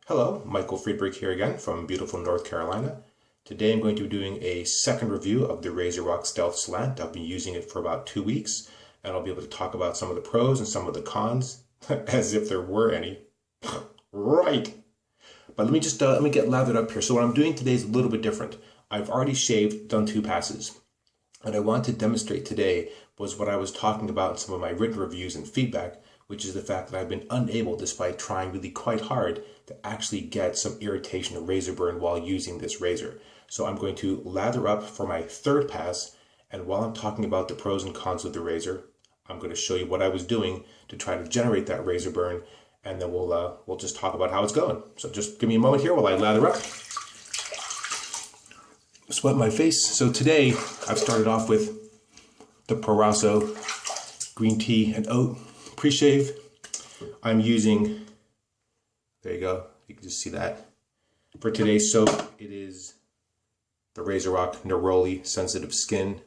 Hello, Michael Friedberg here again from beautiful North Carolina. Today I'm going to be doing a second review of the RazoRock Stealth Slant. I've been using it for about 2 weeks, and I'll be able to talk about some of the pros and some of the cons, as if there were any. Right! But let me get lathered up here. So what I'm doing today is a little bit different. I've already shaved, done 2 passes. What I want to demonstrate today was what I was talking about in some of my written reviews and feedback, which is the fact that I've been unable, despite trying really quite hard, to actually get some irritation or razor burn while using this razor. So I'm going to lather up for my 3rd pass, and while I'm talking about the pros and cons of the razor, I'm going to show you what I was doing to try to generate that razor burn, and then we'll just talk about how it's going. So just give me a moment here while I lather up. Sweat my face. So today I've started off with the Proraso green tea and oat pre-shave. I'm using, there you go, you can just see that. For today's soap, it is the RazoRock Neroli Sensitive Skin.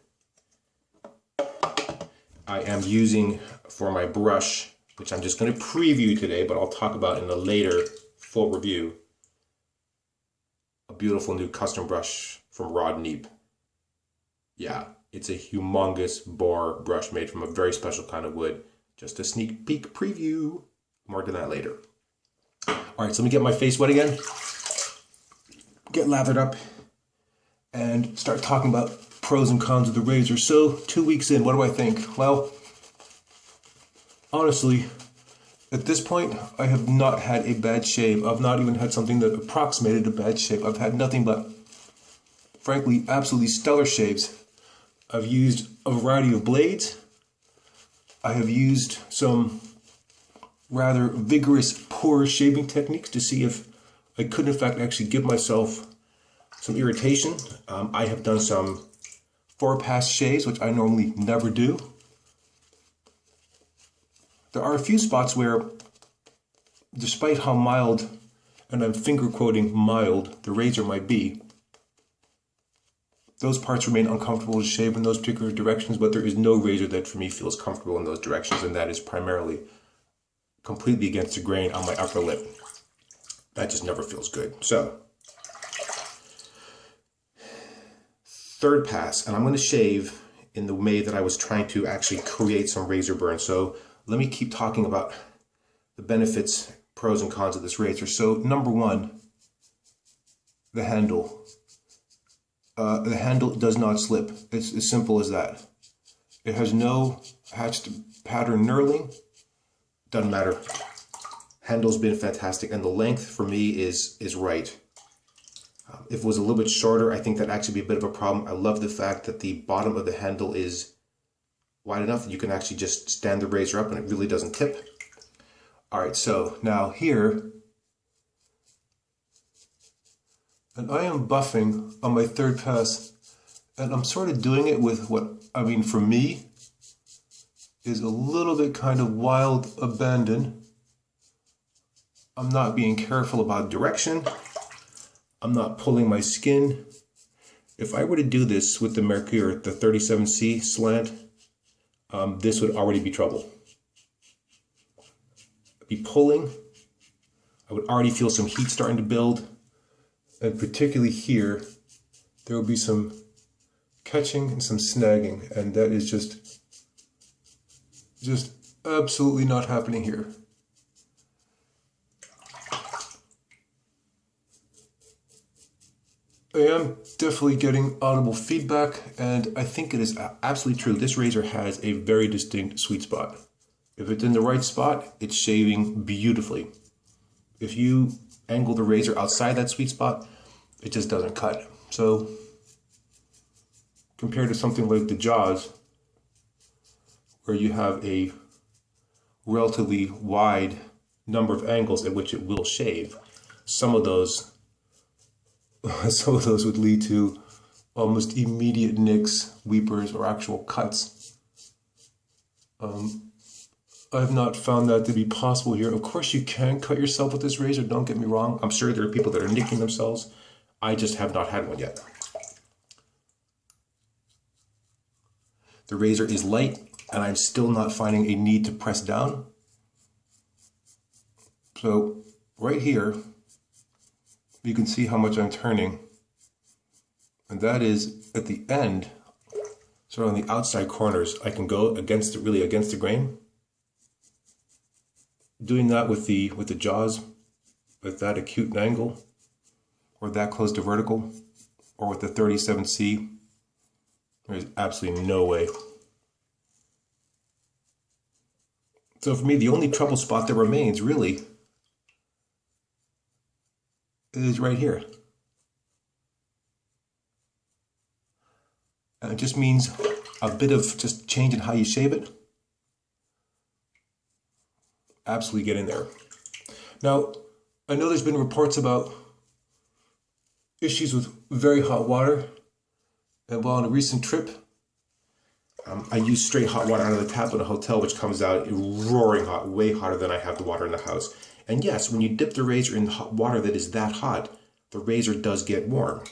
I am using for my brush, which I'm just going to preview today, but I'll talk about in a later full review, a beautiful new custom brush from Rod Neep. Yeah, it's a humongous bore brush made from a very special kind of wood. Just a sneak peek preview. More to that later. All right, so let me get my face wet again, get lathered up, and start talking about pros and cons of the razor. So 2 weeks in, what do I think? Well, honestly, at this point, I have not had a bad shave. I've not even had something that approximated a bad shave. I've had nothing but, frankly, absolutely stellar shaves. I've used a variety of blades. I have used some rather vigorous pour shaving techniques to see if I could in fact actually give myself some irritation. I have done some 4-pass shaves, which I normally never do. There are a few spots where, despite how mild, and I'm finger quoting mild, the razor might be, those parts remain uncomfortable to shave in those particular directions, but there is no razor that for me feels comfortable in those directions, and that is primarily completely against the grain on my upper lip. That just never feels good. So, 3rd pass, and I'm going to shave in the way that I was trying to actually create some razor burn. So let me keep talking about the benefits, pros and cons of this razor. So number 1, the handle. The handle does not slip. It's as simple as that. It has no hatched pattern knurling. Doesn't matter. Handle's been fantastic, and the length for me is right. If it was a little bit shorter, I think that'd actually be a bit of a problem. I love the fact that the bottom of the handle is wide enough that you can actually just stand the razor up and it really doesn't tip. All right, so now here, and I am buffing on my 3rd pass, and I'm sort of doing it with what, I mean, for me, is a little bit kind of wild abandon. I'm not being careful about direction. I'm not pulling my skin. If I were to do this with the Mercure, the 37C slant, this would already be trouble. I'd be pulling. I would already feel some heat starting to build. And particularly here, there will be some catching and some snagging, and that is just absolutely not happening here. I am definitely getting audible feedback, and I think it is absolutely true. This razor has a very distinct sweet spot. If it's in the right spot, it's shaving beautifully. If you angle the razor outside that sweet spot, it just doesn't cut. So compared to something like the Jaws, where you have a relatively wide number of angles at which it will shave, some of those would lead to almost immediate nicks, weepers, or actual cuts. I've not found that to be possible here. Of course, you can cut yourself with this razor, don't get me wrong. I'm sure there are people that are nicking themselves. I just have not had one yet. The razor is light, and I'm still not finding a need to press down. So right here, you can see how much I'm turning. And that is at the end, sort of on the outside corners, I can go against it, really against the grain. Doing that with the jaws, with that acute angle, or that close to vertical, or with the 37C, there's absolutely no way. So for me, the only trouble spot that remains really is right here. And it just means a bit of just change in how you shave it. Absolutely get in there. Now, I know there's been reports about issues with very hot water. And while on a recent trip, I used straight hot water out of the tap in a hotel, which comes out roaring hot, way hotter than I have the water in the house. And yes, when you dip the razor in hot water that is that hot, the razor does get warm.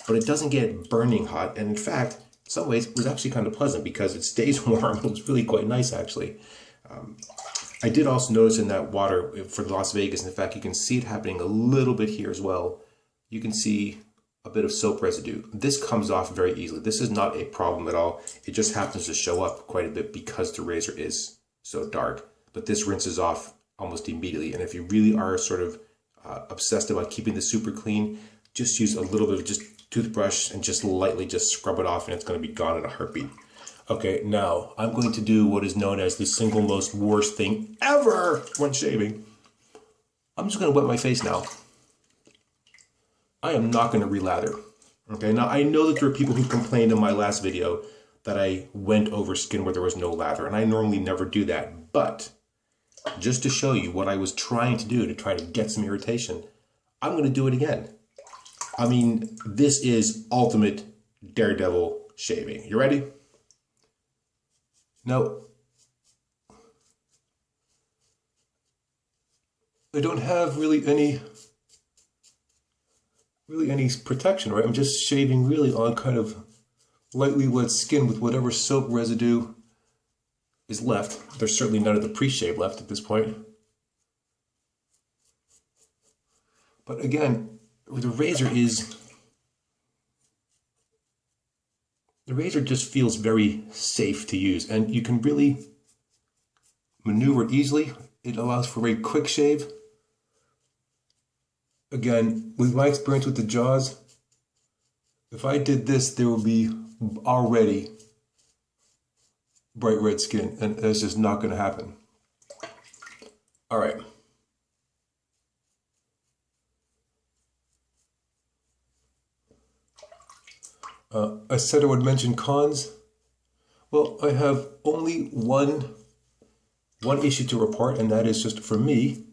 But it doesn't get burning hot. And in fact, in some ways, it was actually kind of pleasant because it stays warm. It was really quite nice, actually. I did also notice in that water for Las Vegas, in fact, you can see it happening a little bit here as well. You can see a bit of soap residue. This comes off very easily. This is not a problem at all. It just happens to show up quite a bit because the razor is so dark. But this rinses off almost immediately. And if you really are sort of obsessed about keeping this super clean, just use a little bit of just toothbrush and just lightly just scrub it off and it's going to be gone in a heartbeat. Okay, now I'm going to do what is known as the single most worst thing ever when shaving. I'm just going to wet my face now. I am not going to relather. Okay, now I know that there are people who complained in my last video that I went over skin where there was no lather, and I normally never do that. But just to show you what I was trying to do to try to get some irritation, I'm going to do it again. I mean, this is ultimate daredevil shaving. You ready? Now, I don't have really any protection, right? I'm just shaving really on kind of lightly wet skin with whatever soap residue is left. There's certainly none of the pre-shave left at this point. But again, the razor just feels very safe to use, and you can really maneuver easily. It allows for a very quick shave. Again, with my experience with the jaws, if I did this, there would be already bright red skin, and that's just not going to happen. All right. I said I would mention cons. Well, I have only one issue to report, and that is just for me,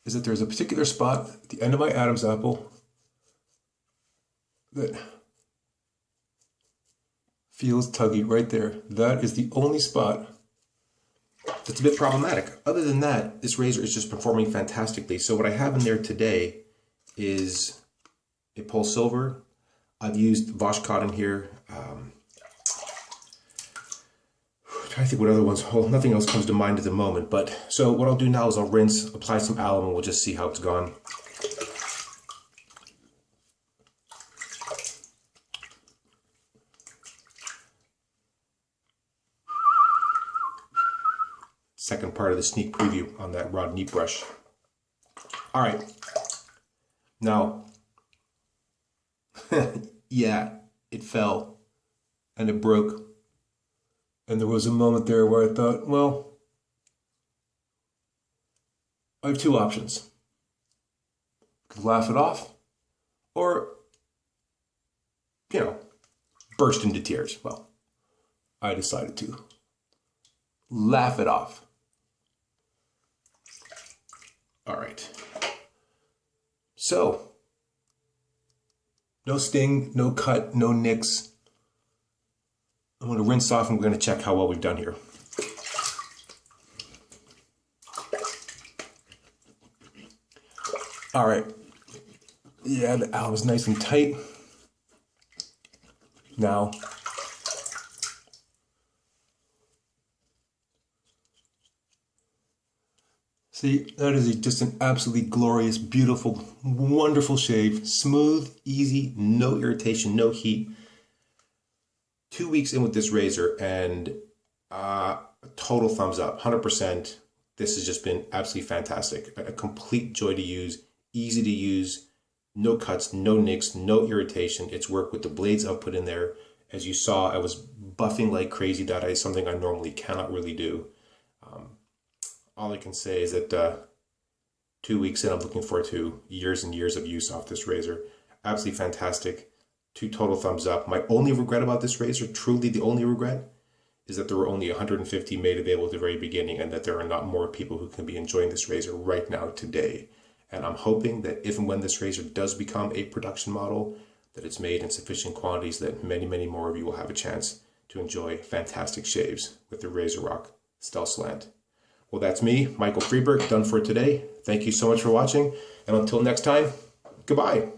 is that there's a particular spot at the end of my Adam's apple that feels tuggy right there. That is the only spot that's a bit problematic. Other than that, this razor is just performing fantastically. So what I have in there today is a Pole Silver. I've used Vosh Cotton here. I'm trying to think what other ones. Oh, nothing else comes to mind at the moment. But so what I'll do now is I'll rinse, apply some alum, and we'll just see how it's gone. Second part of the sneak preview on that Rod Neat brush. All right. Now, yeah, it fell and it broke. And there was a moment there where I thought, well, I have two options. I could laugh it off or, you know, burst into tears. Well, I decided to laugh it off. All right. So, no sting, no cut, no nicks. I'm going to rinse off and we're going to check how well we've done here. All right. Yeah, the alum is nice and tight. Now, See, that is just an absolutely glorious, beautiful, wonderful shave. Smooth, easy, no irritation, no heat. 2 weeks in with this razor and total thumbs up, 100%. This has just been absolutely fantastic. A complete joy to use, easy to use, no cuts, no nicks, no irritation. It's worked with the blades I've put in there. As you saw, I was buffing like crazy. That is something I normally cannot really do. All I can say is that 2 weeks in, I'm looking forward to years and years of use off this razor. Absolutely fantastic. 2 total thumbs up. My only regret about this razor, truly the only regret, is that there were only 150 made available at the very beginning and that there are not more people who can be enjoying this razor right now today. And I'm hoping that if and when this razor does become a production model, that it's made in sufficient quantities that many, many more of you will have a chance to enjoy fantastic shaves with the RazoRock Stealth Slant. Well, that's me, Michael Freeberg, done for today. Thank you so much for watching, and until next time, goodbye.